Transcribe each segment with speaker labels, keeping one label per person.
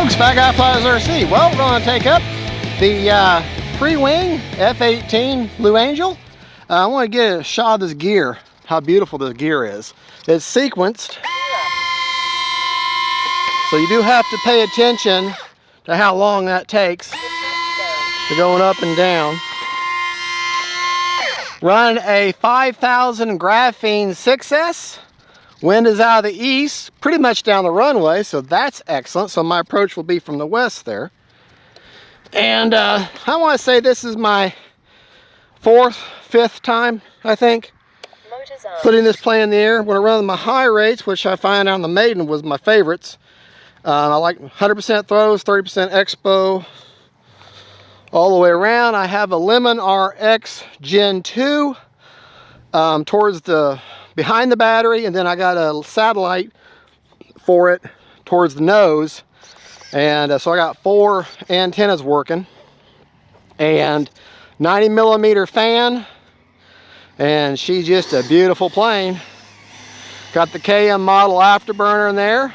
Speaker 1: Folks, Fat Guy Flies RC. Well, we're going to take up the Freewing F-18 Blue Angel. I want to get a shot of this gear, how beautiful this gear is. It's sequenced, so you do have to pay attention to how long that takes to going up and down. Run a 5000 graphene 6S. Wind is out of the east, pretty much down the runway, so that's excellent. So my approach will be from the west there. And I want to say this is my fifth time, I think, putting this plane in the air. When I run my high rates, which I find on the Maiden was my favorites, I like 100% throws, 30% expo, all the way around. I have a Lemon RX Gen 2 towards the behind the battery, and then I got a satellite for it towards the nose, and so I got 4 antennas working, and 90mm fan, and she's just a beautiful plane. Got the KM model afterburner in there.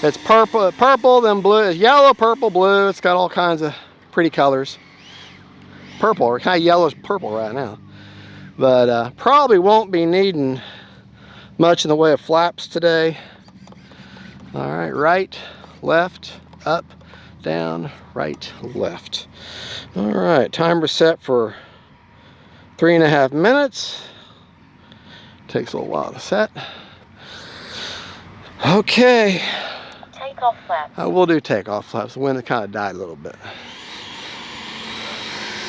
Speaker 1: It's purple, then blue, yellow, purple, blue. It's got all kinds of pretty colors. Purple, or kind of yellowish purple right now. But probably won't be needing much in the way of flaps today. All right, right, left, up, down, right, left. All right, timer set for 3.5 minutes. Takes a little while to set. Okay.
Speaker 2: Takeoff flaps.
Speaker 1: We'll do takeoff flaps. The wind kind of died a little bit.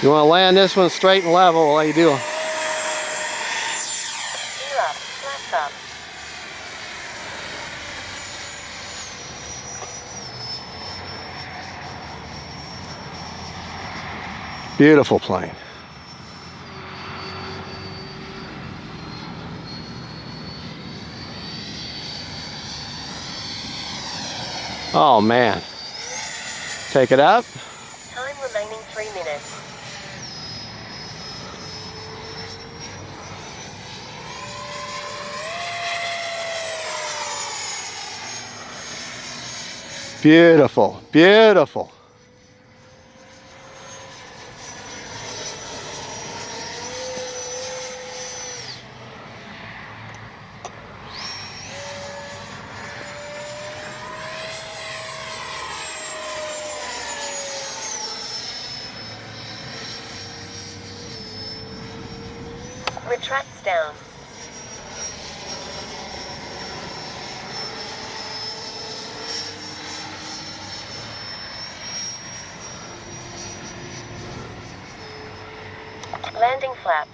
Speaker 1: You want to land this one straight and level while you do them.
Speaker 2: Up.
Speaker 1: Beautiful plane. Oh man. Take it up.
Speaker 2: Time remaining 3 minutes.
Speaker 1: Beautiful, beautiful.
Speaker 2: Retracts down. Landing flaps.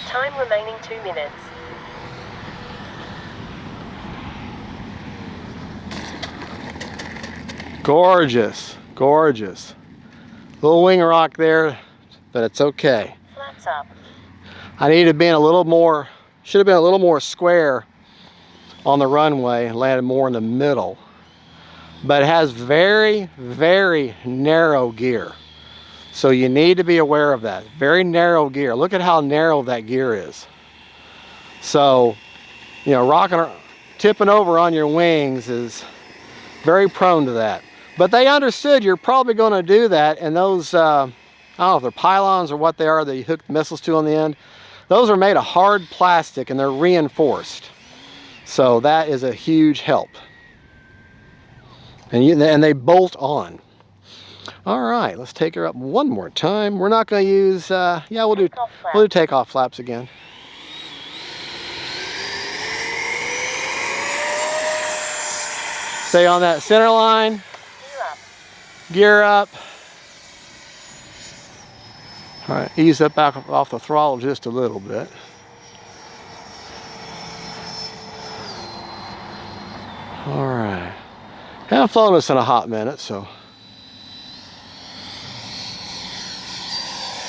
Speaker 2: Time remaining 2 minutes.
Speaker 1: Gorgeous, gorgeous. Little wing rock there, but it's okay.
Speaker 2: Flaps up.
Speaker 1: I need to be a little more, should have been a little more square on the runway and landed more in the middle. But it has very, very narrow gear. So you need to be aware of that. Very narrow gear. Look at how narrow that gear is. So, you know, tipping over on your wings is very prone to that. But they understood you're probably going to do that, and those, I don't know if they're pylons or what they are that you hook the missiles to on the end. Those are made of hard plastic and they're reinforced. So that is a huge help. And they bolt on. All right, let's take her up one more time. We're not going to use, yeah, we'll do takeoff flaps again. Stay on that center line. Gear up. All right, ease up back off the throttle just a little bit. All right. Haven't flown this in a hot minute, so.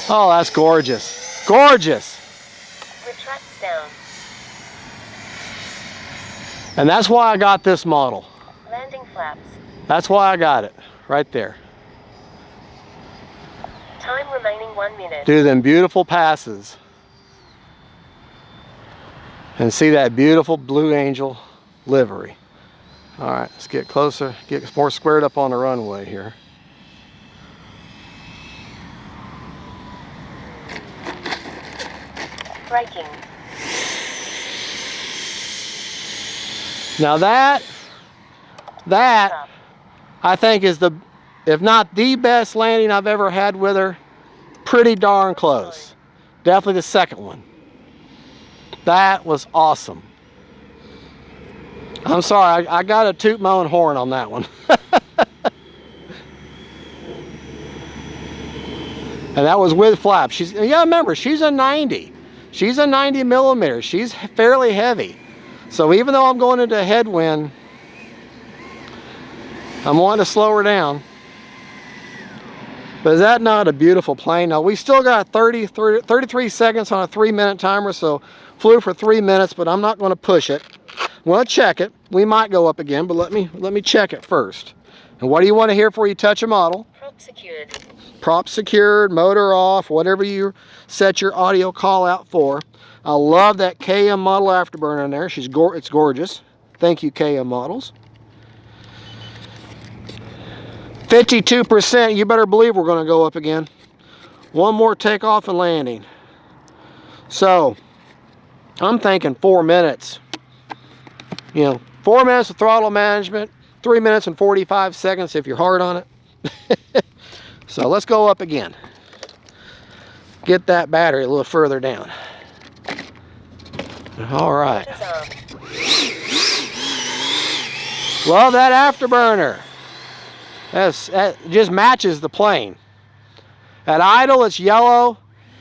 Speaker 1: Oh, that's gorgeous. Gorgeous.
Speaker 2: Retracts down.
Speaker 1: And that's why I got this model.
Speaker 2: Landing flaps.
Speaker 1: That's why I got it, right there.
Speaker 2: Time remaining 1 minute.
Speaker 1: Do them beautiful passes. And see that beautiful Blue Angel livery. All right, let's get closer, get more squared up on the runway here.
Speaker 2: Braking.
Speaker 1: Now that I think is the, if not the best landing I've ever had with her. Pretty darn close. Definitely the second one. That was awesome. I'm sorry, I got to toot my own horn on that one. And that was with flaps. Yeah, remember, she's a 90. She's a 90 millimeter. She's fairly heavy. So even though I'm going into a headwind, I'm wanting to slow her down. But is that not a beautiful plane? Now, we still got 33 seconds on a 3-minute timer, so flew for 3 minutes, but I'm not going to push it. I'm going to check it. We might go up again, but let me check it first. And what do you want to hear before you touch a model?
Speaker 2: Prop secured.
Speaker 1: Prop secured, motor off, whatever you set your audio call out for. I love that KM model afterburner in there. It's gorgeous. Thank you, KM models. 52%, you better believe we're going to go up again. One more takeoff and landing. So, I'm thinking 4 minutes. You know, 4 minutes of throttle management, 3 minutes and 45 seconds if you're hard on it. So let's go up again. Get that battery a little further down. All right. Love that afterburner. That just matches the plane. At idle, it's yellow.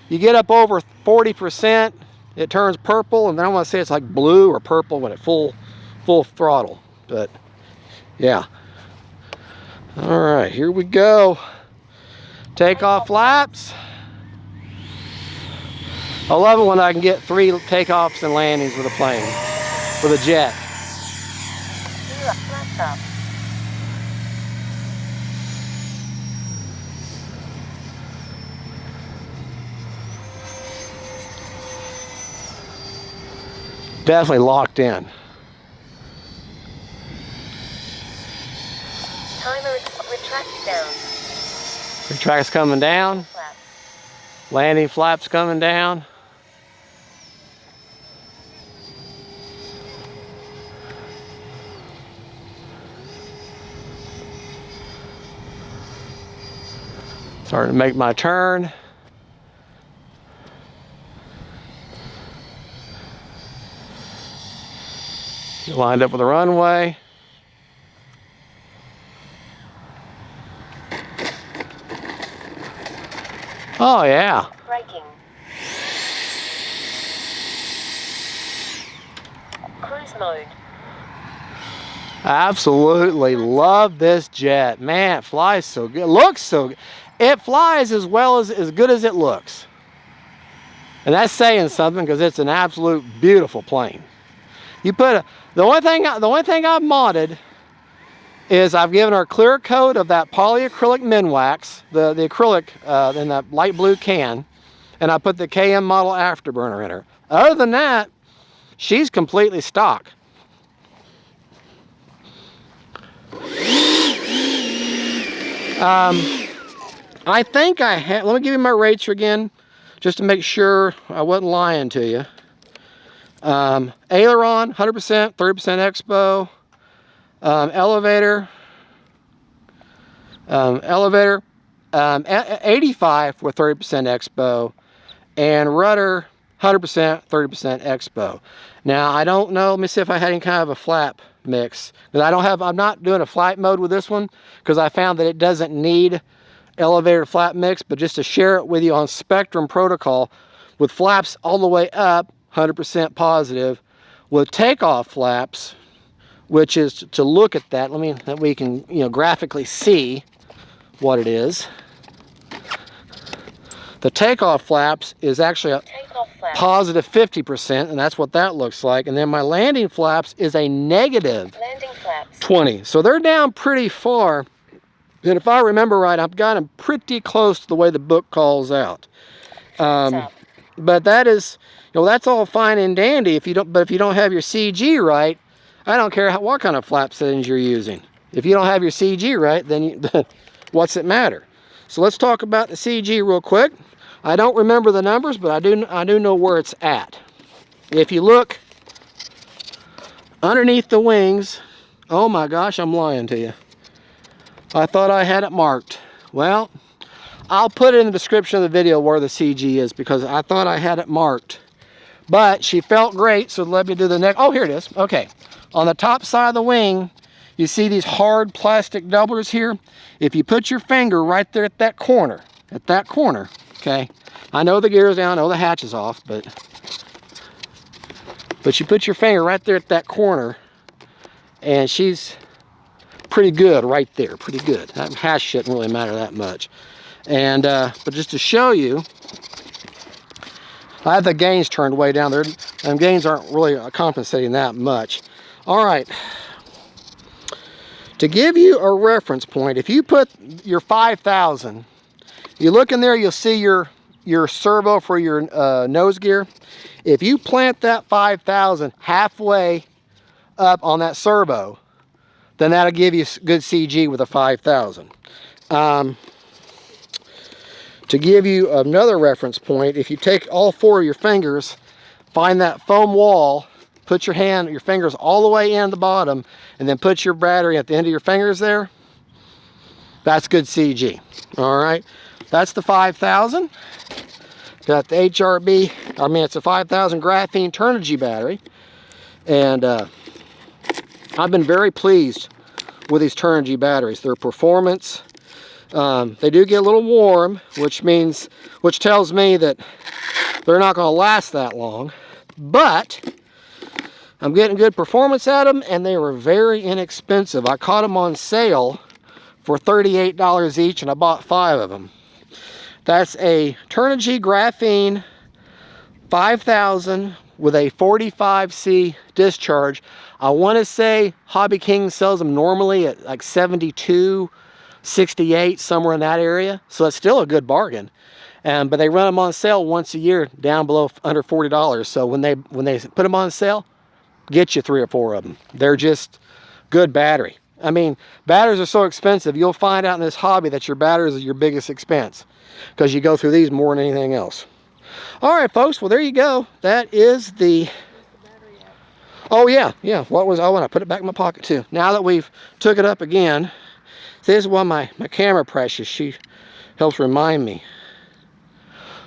Speaker 1: You get up over 40%, it turns purple, and then I want to say it's like blue or purple when it's full throttle. But yeah. All right, here we go. Takeoff flaps. I love it when I can get 3 takeoffs and landings with a plane, with a jet.
Speaker 2: Flaps up.
Speaker 1: Definitely locked in.
Speaker 2: Timer retracts down.
Speaker 1: Retract's coming down.
Speaker 2: Flaps.
Speaker 1: Landing flaps coming down. Starting to make my turn. Lined up with the runway. Oh yeah.
Speaker 2: Braking. Cruise mode.
Speaker 1: Absolutely love this jet. Man, it flies so good. It looks so good. It flies as well as good as it looks. And that's saying something because it's an absolute beautiful plane. You put the only thing I've modded is I've given her a clear coat of that polyacrylic Minwax, the acrylic in that light blue can, and I put the KM model afterburner in her. Other than that, she's completely stock. I think I have, let me give you my rates again, just to make sure I wasn't lying to you. Aileron, 100%, 30% expo. Elevator, 85 with 30% expo, and rudder, 100%, 30% expo. Now, I don't know, let me see if I had any kind of a flap mix. Because I'm not doing a flight mode with this one, because I found that it doesn't need elevator flap mix, but just to share it with you on Spectrum protocol, with flaps all the way up, 100% positive, with takeoff flaps, which is to look at that, that we can, graphically see what it is. The takeoff flaps is actually a positive 50%, and that's what that looks like. And then my landing flaps is a negative
Speaker 2: Landing flaps.
Speaker 1: 20. So they're down pretty far. And if I remember right, I've got them pretty close to the way the book calls out. But that is, you know, that's all fine and dandy if you don't, but if you don't have your CG right, I don't care what kind of flap settings you're using. If you don't have your CG right, then what's it matter? So let's talk about the CG real quick. I don't remember the numbers, but I do know where it's at. If you look underneath the wings, oh my gosh, I'm lying to you. I thought I had it marked. Well, I'll put it in the description of the video where the CG is because I thought I had it marked. But she felt great, so let me do the next. Oh, here it is. Okay. On the top side of the wing, you see these hard plastic doublers here? If you put your finger right there at that corner, okay? I know the gear's down, I know the hatch is off, but you put your finger right there at that corner, and she's pretty good right there, pretty good. That hatch shouldn't really matter that much. And, but just to show you, I have the gains turned way down there, and gains aren't really compensating that much. All right, to give you a reference point, if you put your 5,000, you look in there, you'll see your servo for your nose gear. If you plant that 5,000 halfway up on that servo, then that'll give you good CG with a 5,000. To give you another reference point, if you take all four of your fingers, find that foam wall, put your fingers all the way in the bottom, and then put your battery at the end of your fingers there, that's good CG. All right, that's the 5,000. Got the HRB, I mean, it's a 5,000 graphene Turnigy battery. And I've been very pleased with these Turnigy batteries. Their performance, they do get a little warm, which tells me that they're not going to last that long. But I'm getting good performance out of them, and they were very inexpensive. I caught them on sale for $38 each, and I bought 5 of them. That's a Turnigy graphene 5,000 with a 45C discharge. I want to say Hobby King sells them normally at like 72, 68, somewhere in that area. So that's still a good bargain. But they run them on sale once a year down below under $40. So when they put them on sale, get you 3 or 4 of them. They're just good battery. I mean, batteries are so expensive, you'll find out in this hobby that your batteries are your biggest expense because you go through these more than anything else. All right, folks, well, there you go. That is the... Oh, yeah. What was... Oh, and I put it back in my pocket, too. Now that we've took it up again, this is one my camera precious. She helps remind me.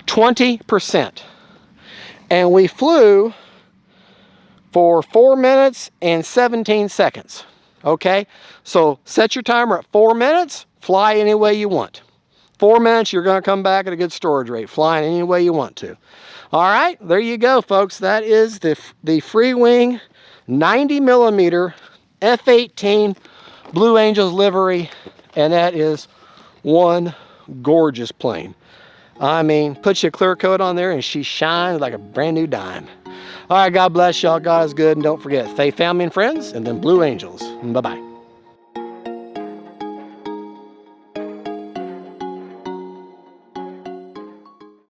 Speaker 1: 20%. And we flew for 4 minutes and 17 seconds. Okay, so set your timer at 4 minutes, fly any way you want. 4 minutes, you're going to come back at a good storage rate, flying any way you want to. All right, there you go, folks. That is the Freewing 90mm F-18 Blue Angels livery, and that is one gorgeous plane. I mean, put you a clear coat on there, and she shines like a brand new dime. All right, God bless y'all. God is good. And don't forget, faith, family, and friends, and then Blue Angels. Bye-bye.